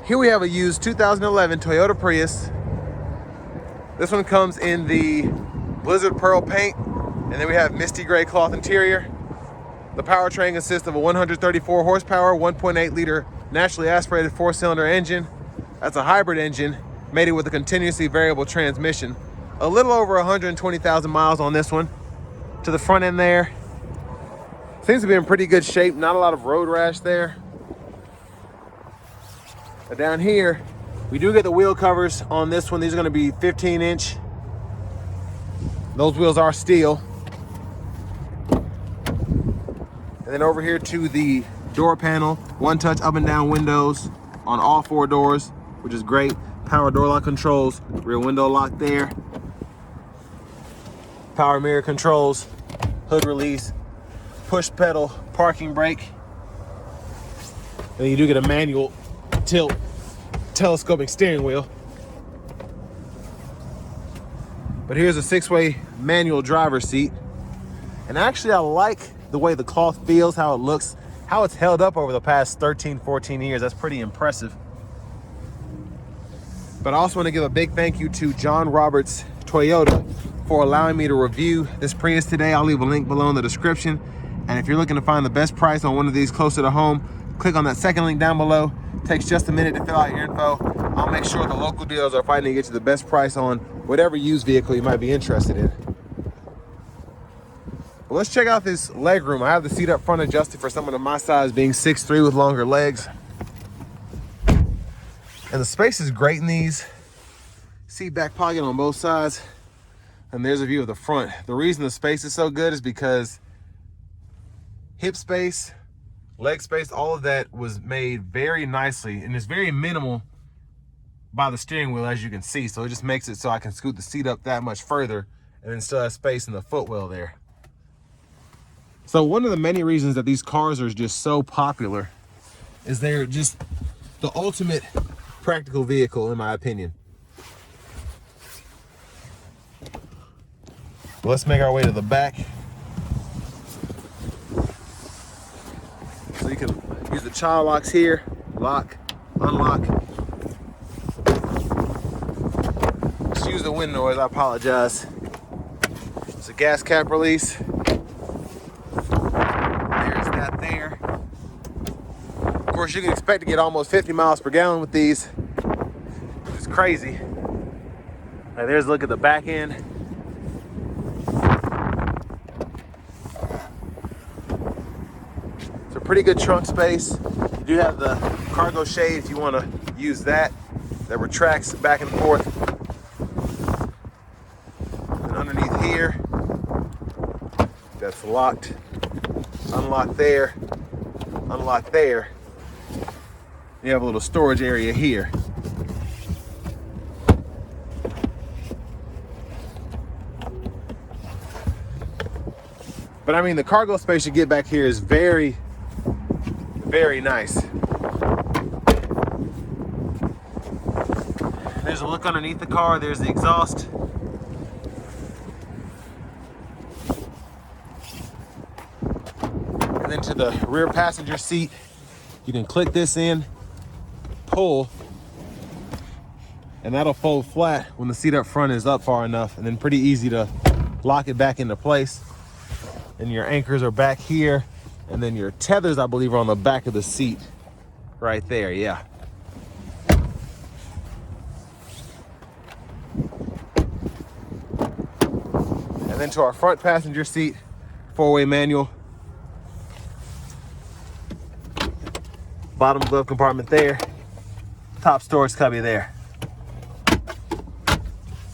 Here we have a used 2011 Toyota Prius. This one comes in the Blizzard Pearl paint, and then we have misty gray cloth interior. The powertrain consists of a 134 horsepower, 1.8 liter naturally aspirated 4-cylinder engine. That's a hybrid engine, mated with a continuously variable transmission. A little over 120,000 miles on this one. To the front end there, seems to be in pretty good shape. Not a lot of road rash there. But down here, we do get the wheel covers on this one. These are going to be 15-inch. Those wheels are steel. And then over here to the door panel, one-touch up and down windows on all 4 doors, which is great. Power door lock controls, rear window lock there. Power mirror controls, hood release, push pedal, parking brake. And you do get a manual tilt telescoping steering wheel. But here's a 6-way manual driver's seat. And actually I like the way the cloth feels, how it looks, how it's held up over the past 13, 14 years. That's pretty impressive. But I also want to give a big thank you to John Roberts Toyota for allowing me to review this Prius today. I'll leave a link below in the description. And if you're looking to find the best price on one of these closer to home, click on that second link down below. It takes just a minute to fill out your info. I'll make sure the local dealers are fighting to get you the best price on whatever used vehicle you might be interested in. Well, let's check out this leg room. I have the seat up front adjusted for someone of my size, being 6'3" with longer legs. And the space is great in these. Seat back pocket on both sides. And there's a view of the front. The reason the space is so good is because hip space, leg space, all of that was made very nicely, and it's very minimal by the steering wheel, as you can see. So it just makes it so I can scoot the seat up that much further and then still have space in the footwell there. So one of the many reasons that these cars are just so popular is they're just the ultimate practical vehicle, in my opinion. Let's make our way to the back. So you can use the child locks here, lock, unlock. Just use the wind noise, I apologize. It's a gas cap release. There's that there. Of course, you can expect to get almost 50 miles per gallon with these. It's crazy. Now there's a look at the back end. It's a pretty good trunk space. You do have the cargo shade if you want to use that. That retracts back and forth. And underneath here, that's locked. Unlock there. Unlock there. You have a little storage area here. But I mean, the cargo space you get back here is very, very nice. There's a look underneath the car. There's the exhaust. And then to the rear passenger seat, you can click this in, pull, and that'll fold flat when the seat up front is up far enough, and then pretty easy to lock it back into place. And your anchors are back here, and then your tethers, I believe, are on the back of the seat right there. Yeah. And then to our front passenger seat, 4-way manual. Bottom glove compartment there. Top storage cubby there. And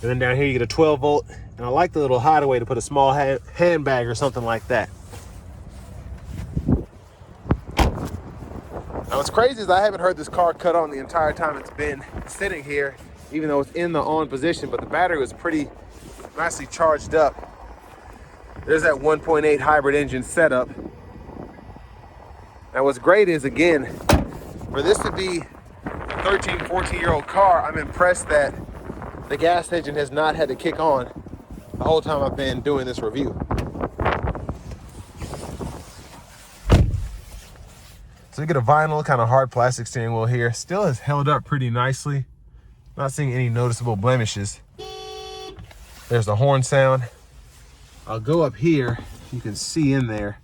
then down here you get a 12 volt. And I like the little hideaway to put a small handbag or something like that. Now what's crazy is I haven't heard this car cut on the entire time it's been sitting here, even though it's in the on position, but the battery was pretty nicely charged up. There's that 1.8 hybrid engine setup. Now what's great is, again, for this to be a 13, 14-year-old car, I'm impressed that the gas engine has not had to kick on the whole time I've been doing this review. So you get a vinyl, kind of hard plastic steering wheel here. Still has held up pretty nicely. Not seeing any noticeable blemishes. There's the horn sound. I'll go up here. You can see in there.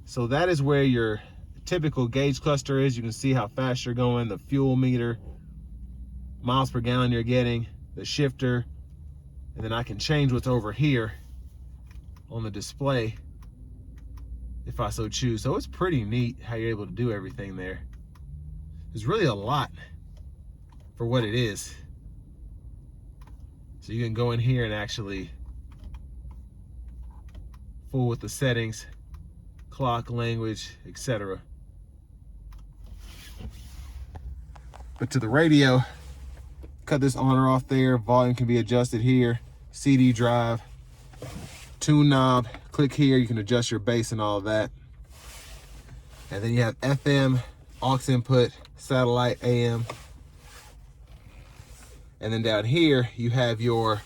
So that is where your typical gauge cluster is. You can see how fast you're going, the fuel meter, miles per gallon you're getting, the shifter, and then I can change what's over here on the display if I so choose. So it's pretty neat how you're able to do everything there. There's really a lot for what it is. So you can go in here and actually fool with the settings, clock, language, etc. But to the radio, cut this on or off there. Volume can be adjusted here. CD drive, tune knob, click here, you can adjust your bass and all of that. And then you have FM, aux input, satellite, AM. And then down here, you have your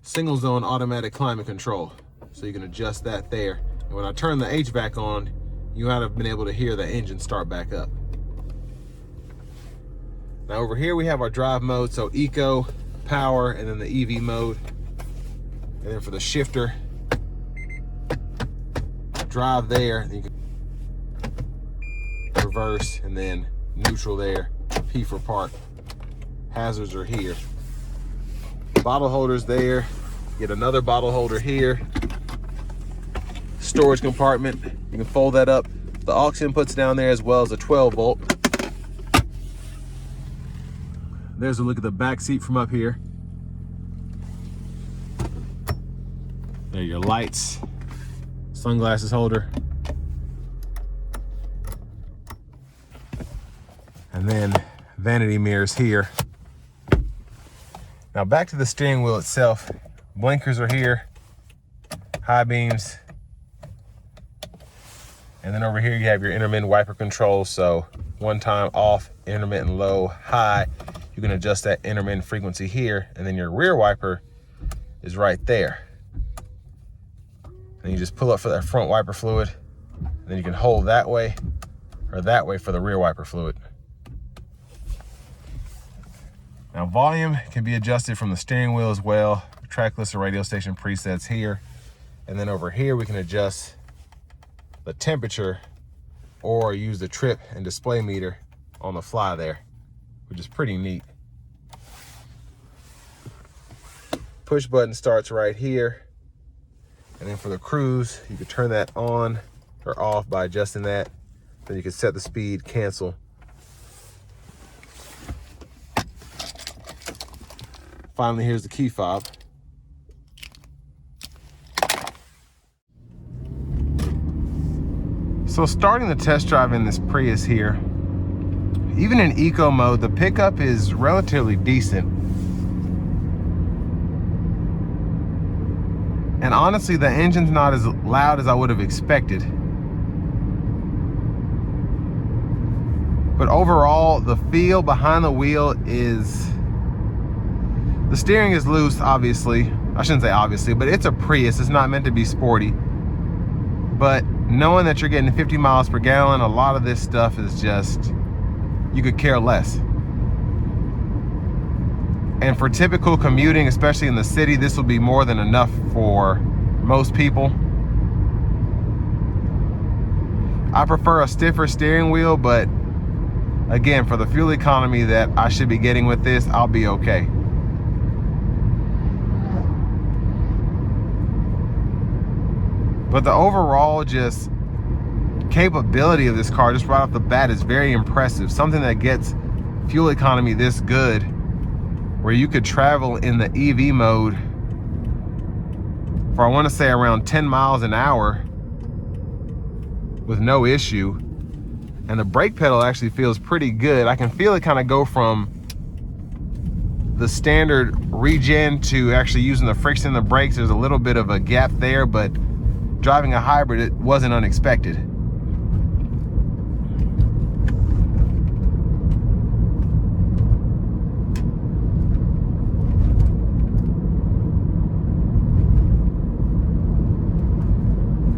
single zone automatic climate control. So you can adjust that there. And when I turn the HVAC on, you might have been able to hear the engine start back up. Now over here we have our drive mode, so eco, power, and then the EV mode. And then for the shifter, drive there, you can reverse, and then neutral there, P for park. Hazards are here. Bottle holders there, get another bottle holder here. Storage compartment, you can fold that up. The aux inputs down there, as well as a 12 volt. There's a look at the back seat from up here. There are your lights, sunglasses holder. And then vanity mirrors here. Now back to the steering wheel itself. Blinkers are here, high beams. And then over here you have your intermittent wiper control. So one time off, intermittent low, high. You can adjust that intermittent frequency here. And then your rear wiper is right there. And you just pull up for that front wiper fluid. And then you can hold that way or that way for the rear wiper fluid. Now volume can be adjusted from the steering wheel as well. Track list and radio station presets here. And then over here we can adjust the temperature or use the trip and display meter on the fly there, which is pretty neat. Push button starts right here. And then for the cruise, you can turn that on or off by adjusting that. Then you can set the speed, cancel. Finally, here's the key fob. So starting the test drive in this Prius here, even in eco mode, the pickup is relatively decent. And honestly, the engine's not as loud as I would have expected. But overall, the feel behind the wheel is, the steering is loose, obviously. I shouldn't say obviously, but it's a Prius. It's not meant to be sporty. But knowing that you're getting 50 miles per gallon, a lot of this stuff is just, you could care less. And for typical commuting, especially in the city, this will be more than enough for most people. I prefer a stiffer steering wheel, but again, for the fuel economy that I should be getting with this, I'll be okay. But the overall just capability of this car, just right off the bat, is very impressive. Something that gets fuel economy this good, where you could travel in the EV mode for, I want to say, around 10 miles an hour with no issue. And the brake pedal actually feels pretty good. I can feel it kind of go from the standard regen to actually using the friction in the brakes. There's a little bit of a gap there, but driving a hybrid, it wasn't unexpected.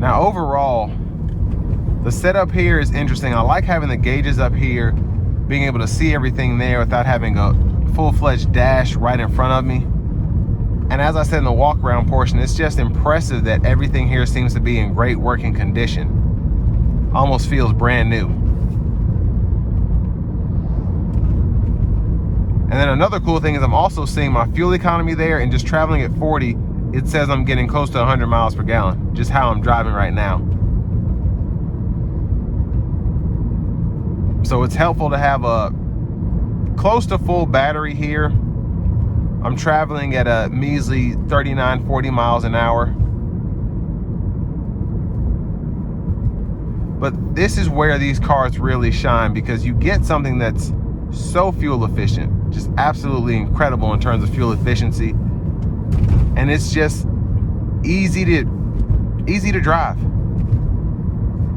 Now overall, The setup here is interesting. I like having the gauges up here, being able to see everything there without having a full-fledged dash right in front of me. And as I said in the walk around portion, it's just impressive that everything here seems to be in great working condition. Almost feels brand new. And then another cool thing is I'm also seeing my fuel economy there, and just traveling at 40, it says I'm getting close to 100 miles per gallon, just how I'm driving right now. So it's helpful to have a close to full battery here. I'm traveling at a measly 39, 40 miles an hour. But this is where these cars really shine, because you get something that's so fuel efficient, just absolutely incredible in terms of fuel efficiency. And it's just easy to drive.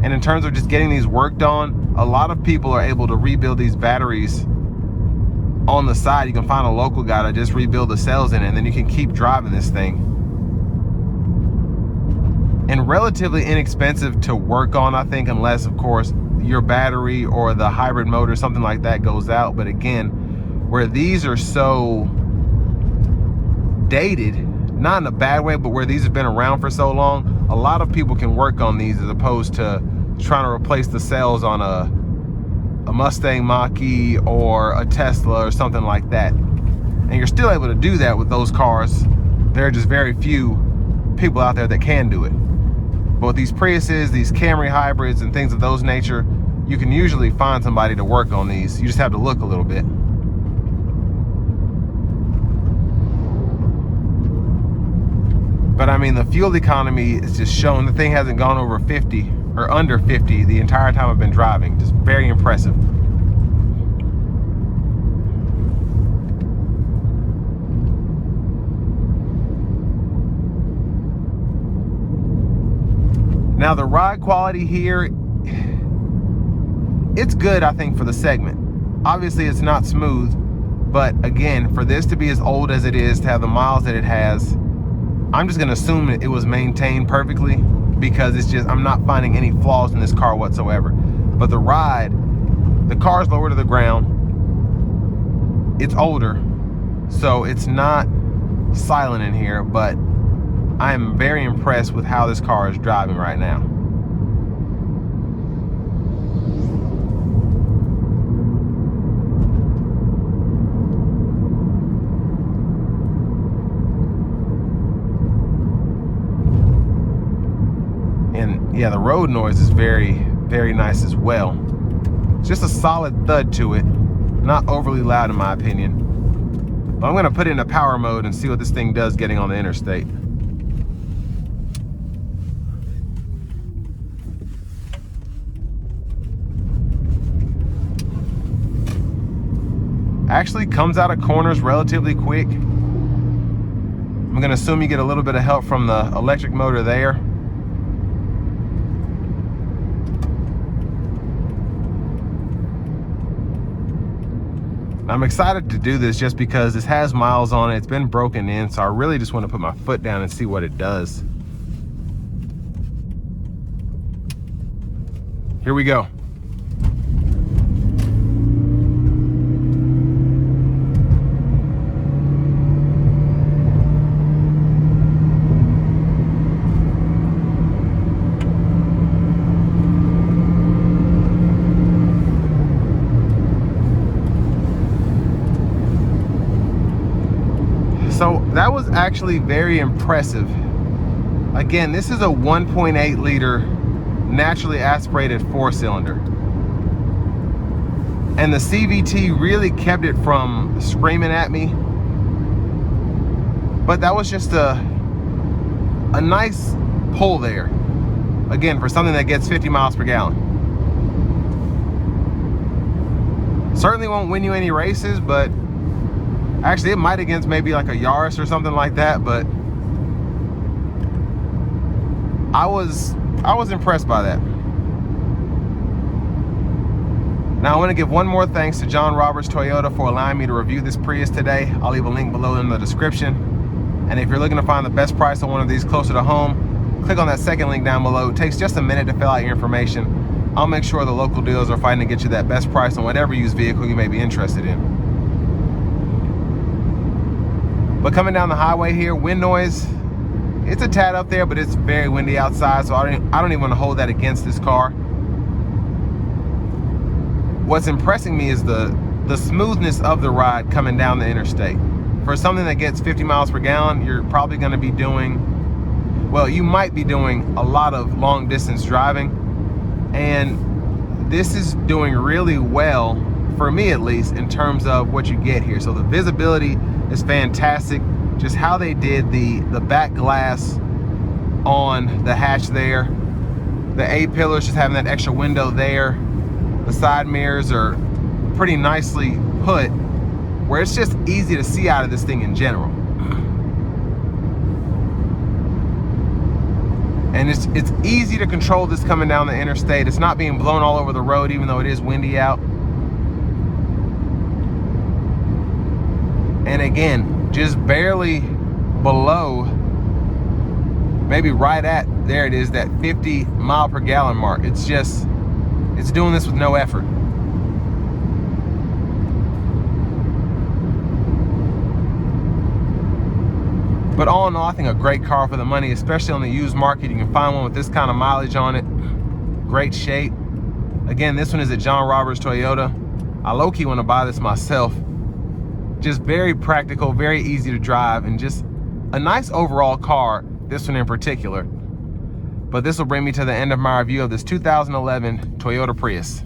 And in terms of just getting these worked on, a lot of people are able to rebuild these batteries on the side. You can find a local guy to just rebuild the cells in it, and then you can keep driving this thing. And relatively inexpensive to work on, I think, unless, of course, your battery or the hybrid motor, something like that, goes out. But again, where these are so dated, not in a bad way, but where these have been around for so long, a lot of people can work on these as opposed to trying to replace the cells on a Mustang Mach-E or a Tesla or something like that. And you're still able to do that with those cars. There are just very few people out there that can do it. But with these Priuses, these Camry hybrids and things of those nature, you can usually find somebody to work on these. You just have to look a little bit. But I mean, the fuel economy is just showing. The thing hasn't gone over 50 or under 50 the entire time I've been driving. Just very impressive. Now the ride quality here, it's good, I think, for the segment. Obviously it's not smooth, but again, for this to be as old as it is, to have the miles that it has, I'm just gonna assume that it was maintained perfectly, because it's just, I'm not finding any flaws in this car whatsoever. But the ride, the car's lower to the ground, it's older, so it's not silent in here, but I am very impressed with how this car is driving right now. And yeah, the road noise is very, very nice as well. It's just a solid thud to it, not overly loud in my opinion. But I'm gonna put it into power mode and see what this thing does getting on the interstate. Actually comes out of corners relatively quick. I'm gonna assume you get a little bit of help from the electric motor there. I'm excited to do this just because this has miles on it. It's been broken in, so I really just want to put my foot down and see what it does. Here we go. So that was actually very impressive. Again, this is a 1.8 liter naturally aspirated 4-cylinder. And the CVT really kept it from screaming at me. But that was just a nice pull there. Again, for something that gets 50 miles per gallon. Certainly won't win you any races, but actually, it might against maybe like a Yaris or something like that, but I was impressed by that. Now I want to give one more thanks to John Roberts Toyota for allowing me to review this Prius today. I'll leave a link below in the description. And if you're looking to find the best price on one of these closer to home, click on that second link down below. It takes just a minute to fill out your information. I'll make sure the local dealers are fighting to get you that best price on whatever used vehicle you may be interested in. But coming down the highway here, wind noise, it's a tad up there, but it's very windy outside, so I don't even want to hold that against this car. What's impressing me is the smoothness of the ride coming down the interstate. For something that gets 50 miles per gallon, you're probably going to be doing, well, you might be doing a lot of long distance driving, and this is doing really well, for me at least, in terms of what you get here. So the visibility is fantastic. Just how they did the back glass on the hatch there, the A-pillars just having that extra window there. The side mirrors are pretty nicely put, where it's just easy to see out of this thing in general. And it's easy to control this coming down the interstate. It's not being blown all over the road, even though it is windy out. And again, just barely below, maybe right at, there it is, that 50 mile per gallon mark. It's doing this with no effort. But all in all, I think a great car for the money, especially on the used market. You can find one with this kind of mileage on it. Great shape. Again, this one is at John Roberts Toyota. I low-key want to buy this myself. Just very practical, very easy to drive, and just a nice overall car, this one in particular. But this will bring me to the end of my review of this 2011 Toyota Prius.